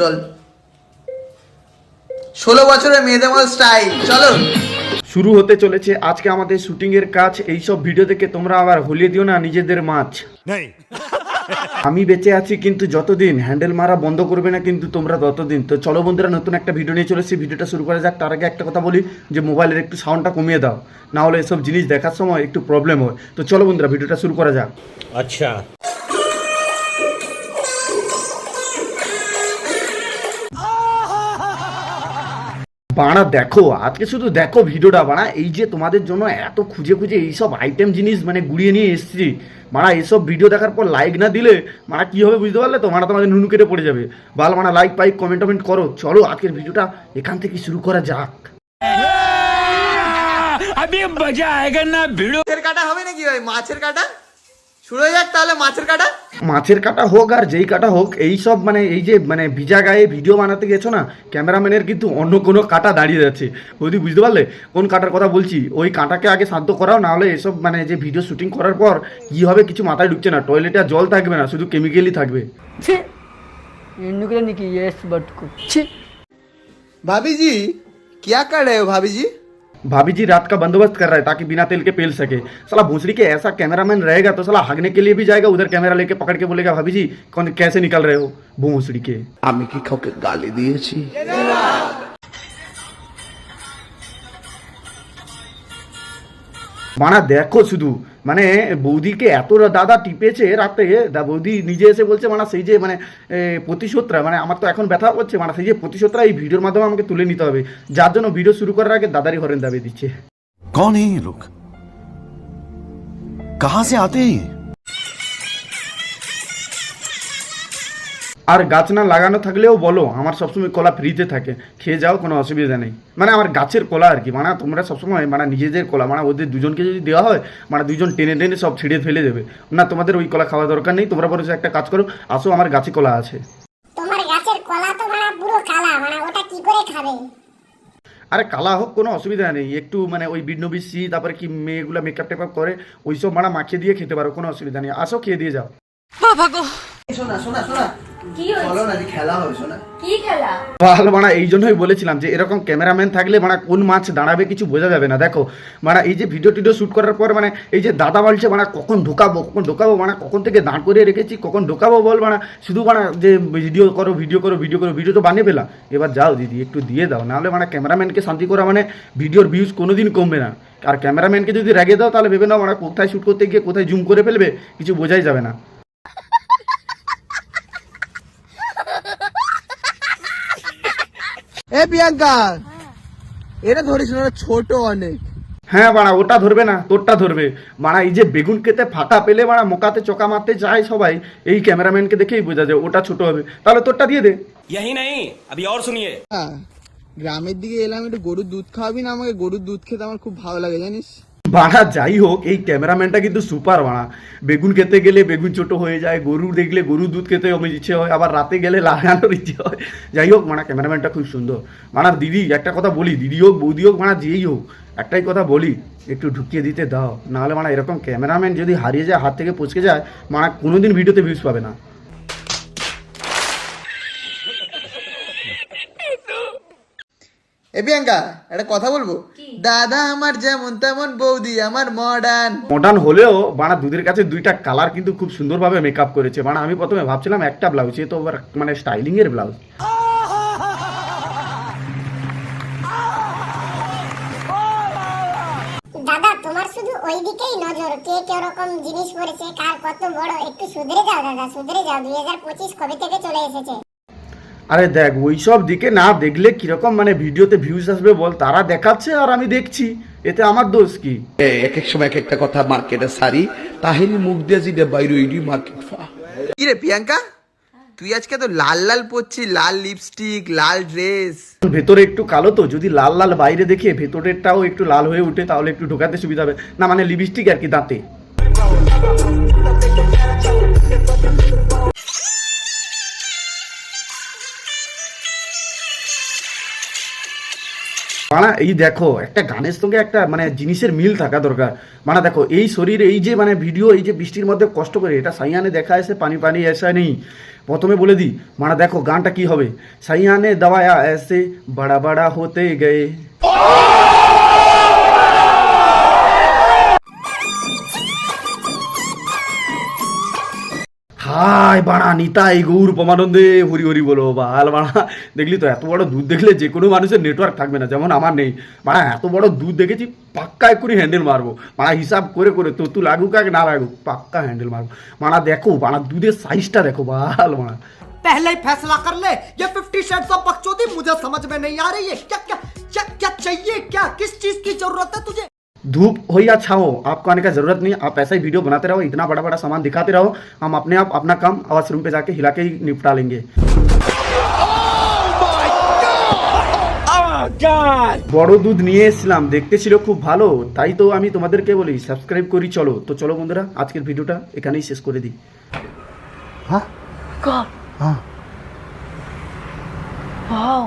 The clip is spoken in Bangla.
চল 16 বছরের মেয়েদের মতো স্টাইল চলো। শুরু হতে চলেছে আজকে আমাদের শুটিং এর কাজ। এইসব ভিডিও দেখে তোমরা আবার ভুলিয়ে দিও না নিজেদের মাছ। আমি বেঁচে আছি কিন্তু যতদিন হ্যান্ডেল মারা বন্ধ করবে না কিন্তু তোমরা ততদিন। তো চলো বন্ধুরা, নতুন একটা ভিডিও নিয়ে চলেছি। ভিডিওটা শুরু করা যাক। তার আগে একটা কথা বলি যে মোবাইলের একটু সাউন্ডটা কমিয়ে দাও, না হলে এসব জিনিস দেখার সময় একটু প্রবলেম হয়। তো চলো বন্ধুরা, ভিডিওটা শুরু করা যাক। আচ্ছা, বাড়া দেখো, আজকে শুধু দেখো ভিডিওটা। বাড়া এই যে তোমাদের জন্য এত খুঁজে খুঁজে এইসব আইটেম জিনিস মানে গুড়িয়ে নিয়ে এসেছি। মারা এইসব ভিডিও দেখার পর লাইক না দিলে মারা কী হবে বুঝতে পারলে তো? মারা তোমাদের নুনু কেটে পড়ে যাবে। বাল মারা লাইক পাইক কমেন্ট করো। চলো আজকের ভিডিওটা এখান থেকে শুরু করা যাক। মাছের কাটা হবে নাকি ভাই? মাছের কাটা শুরু হয়ে যাক তাহলে। মাছের কাটা, মাছের কাটা হোক আর যেই কাটা হোক, এই সব মানে এই যে মানে ভিজা গায়ে ভিডিও বানাতে গেছো না, ক্যামেরাম্যানের কিন্তু অন্য কোনো কাটা দাঁড়িয়ে যাচ্ছে। বৌদি বুঝতে পারলে কোন কাটার কথা বলছি? ওই কাঁটাকে আগে শান্ত করাও, না হলে এসব মানে যে ভিডিও শুটিং করার পর কী হবে কিছু মাথায় ঢুকছে না। টয়লেটে আর জল থাকবে না, শুধু কেমিক্যালই থাকবে। भाभी जी क्या कर रहे हो? भाभी जी भाभी जी रात का बंदोबस्त कर रहा है ताकि बिना तेल के पेल सके। साला भोसड़ी के ऐसा कैमरामैन रहेगा तो साला हगने के लिए भी जाएगा, उधर कैमरा लेके पकड़ के बोलेगा भाभी जी कौन कैसे निकल रहे हो भोसड़ी के। আমি কি কাউকে গালি দিয়েছি? মানা দেখো শুধু মানে বৌদিকে এত দাদা টিপেছে রাতে। বৌদি নিজে এসে বলছে মানা সেই যে মানে প্রতিশোধটা, মানে আমার তো এখন ব্যথা করছে মানা, সেই যে প্রতিশোধটা এই ভিডিওর মাধ্যমে আমাকে তুলে নিতে হবে। যার জন্য ভিডিও শুরু করার আগে দাদারি হরেন দাবিয়ে দিচ্ছে। कौन है ये लोग? कहां से आते हैं ये? আর গাছ না লাগানো থাকলেও বলো, আমার সবসময় কলা ফ্রিতে থাকে, খেয়ে যাও, কোনো অসুবিধা নেই। মানে আমার গাছের কলা আর কি। মানে তোমরা সবসময় মানে নিজেদের কলা মানে ওদের দুজনকে যদি দেওয়া হয় মানে দুজন টেনে টেনে সব ছিঁড়ে ফেলে দেবে। না, তোমাদের ওই কলা খাওয়া দরকার নেই। তোমরা বরং একটা কাজ করো, আসো আমার গাছে কলা আছে। তোমার গাছের কলা তো মানে পুরো কালা, মানে ওটা কি করে খাবে? আরে কালা হোক কোনো অসুবিধা নেই, একটু মানে ওই বিষ্ণু তারপরে কি মেয়েগুলো মেকআপ টেকআপ করে ওইসব মারা মাখিয়ে দিয়ে খেতে পারো, কোনো অসুবিধা নেই। আসো খেয়ে দিয়ে যাও। শোনা শোনা শোনা, কি হয়েছে? চলো না খেলা হবে। শোনা কি খেলা? ভালো মানা, এই জন্যই বলেছিলাম যে এরকম ক্যামেরাম্যান থাকলে মানে কোন মাছ দাঁড়াবে কিছু বোঝা যাবে না। দেখো মানে এই যে ভিডিও টিডিও শ্যুট করার পর মানে এই যে দাদা বলছে মানে কখন ঢোকাবো মানে কখন থেকে দাঁড় করে রেখেছি, কখন ঢোকাবো বল। মানে শুধু মানে যে ভিডিও তো বানিয়ে পেলাম। এবার যাও দিদি একটু দিয়ে দাও, নাহলে মানে ক্যামেরাম্যানকে শান্তি করা মানে ভিডিওর ভিউজ কোনোদিন কমবে না। আর ক্যামেরাম্যানকে যদি রেগে দাও তাহলে ভেবে নাও মানে কোথায় শ্যুট করতে গিয়ে কোথায় জুম করে ফেলবে, কিছু বোঝাই যাবে না। এ প্রিয়াঙ্কা, এটা ধরিস না, ছোট অনেক। হ্যাঁ বাড়া, ওটা ধরবে না, তোরটা ধরবে। মারা এই যে বেগুন খেতে ফাঁকা পেলে মারা মোকাতে চোকা মারতে যায় সবাই, এই ক্যামেরাম্যানকে দেখেই বোঝা যায় ওটা ছোট হবে। তাহলে তোরটা দিয়ে দে। यही नहीं अभी और सुनिए। গ্রামের দিকে এলাম, একটু গরুর দুধ খাওয়াবি না আমাকে? গরুর দুধ খেতে আমার খুব ভালো লাগে জানিস। বাড়া যাই হোক, এই ক্যামেরাম্যানটা কিন্তু সুপার বাড়া। বেগুন খেতে গেলে বেগুন ছোট হয়ে যায়, গরু দেখলে গরুর দুধ খেতে ইচ্ছে হয়, আবার রাতে গেলে লাগানোর ইচ্ছে হয়। যাই হোক মানে ক্যামেরাম্যানটা খুব সুন্দর। মানে দিদি একটা কথা বলি, দিদি হোক বৌদি হোক মানে যেই হোক, একটাই কথা বলি, একটু ঢুকিয়ে দিতে দাও। নাহলে মানে এরকম ক্যামেরাম্যান যদি হারিয়ে যায়, হাত থেকে পচকে যায়, মানে কোনোদিন ভিডিওতে ভিউজ পাবে না। এ প্রিয়াঙ্কা, একটা কথা বলবো? দাদা আমার যেমন তেমন, বৌদি আমার মডার্ন। মডার্ন হলেও বানা দুধের কাছে দুইটা কালার কিন্তু খুব সুন্দরভাবে মেকআপ করেছে। মানে আমি প্রথমে ভাবছিলাম একটা ব্লাউজ, এ তো মানে স্টাইলিং এর ব্লাউজ। দাদা তোমার শুধু ওই দিকেই নজর, কে কিরকম জিনিস পরেছে, কার কত বড়। একটু সুধরে যাও দাদা, সুধরে যাও। 2025 কবে থেকে চলে এসেছে। আরে দেখ, ওইসব দিকে না দেখলে কিরকম মানে ভিডিওতে ভিউজ আসবে বল? তারা দেখাচ্ছে আর আমি দেখছি, এতে আমার দোষ কি? এক এক সময় এক একটা কথা মার্কেটে সারি, তাহিনী মুখ দিয়ে যেটা বাইরে ওইটি মার্কেট ফা। কি রে প্রিয়াঙ্কা, তুই আজকে তো লাল লাল পরছিস, লাল লিপস্টিক, লাল ড্রেস। ভেতরে একটু কালো তো, যদি লাল লাল বাইরে দেখে ভেতরেরটাও একটু লাল হয়ে উঠে তাহলে একটু ঢোকাতে সুবিধা হবে। না মানে লিপস্টিক আর কি দাঁতে। মানে এই দেখো একটা গানের সঙ্গে একটা মানে জিনিসের মিল থাকা দরকার। মানে দেখো এই শরীর এই যে মানে ভিডিও এই যে বৃষ্টির মধ্যে কষ্ট করে এটা সাইয়ানে দেখা এসে পানি পানি এসা নেই। প্রথমে বলে দিই মানে দেখো গানটা কি হবে, সাইয়ানে দবায়া এসে বড়া বড়া হতে গয়ে। হাই বাড়া নিতাই গৌর পমানন্দে হরি হরি বলো বাল বাড়া। দেখলি তো এত বড় দুধ দেখলে যে কোনো মানুষের নেটওয়ার্ক থাকবে না, যেমন আমার নেই। বাড়া এত বড় দুধ দেখেছি পাক্কা এক্ষুনি হ্যান্ডেল মারবো। বাড়া হিসাব করে করে তো তুই লাগুক আর না লাগুক পাক্কা হ্যান্ডেল মারবো। বাড়া দেখো বাড়া দুধের সাইজটা দেখো বাল বাড়া। पहले ही फैसला कर ले, ये 50 शेड्स ऑफ बकचोदी मुझे समझ में नहीं आ रही है। क्या क्या क्या क्या चाहिए, क्या किस चीज की जरूरत है तुझे? धूप हो या छाओ आपको आने का जरूरत नहीं, आप ऐसा ही वीडियो बनाते रहो, इतना बड़ा बड़ा सामान दिखाते रहो, हम अपने आप अपना काम वॉशरूम पे जाके हिला के ही निपटा लेंगे। বড় দুধ নিয়ে এসেছিলাম, দেখতে ছিল খুব ভালো, তাই তো আমি তোমাদেরকে বলি সাবস্ক্রাইব করি চলো। তো চলো বন্ধুরা আজকের ভিডিওটা এখানেই শেষ করে দিই। Wow.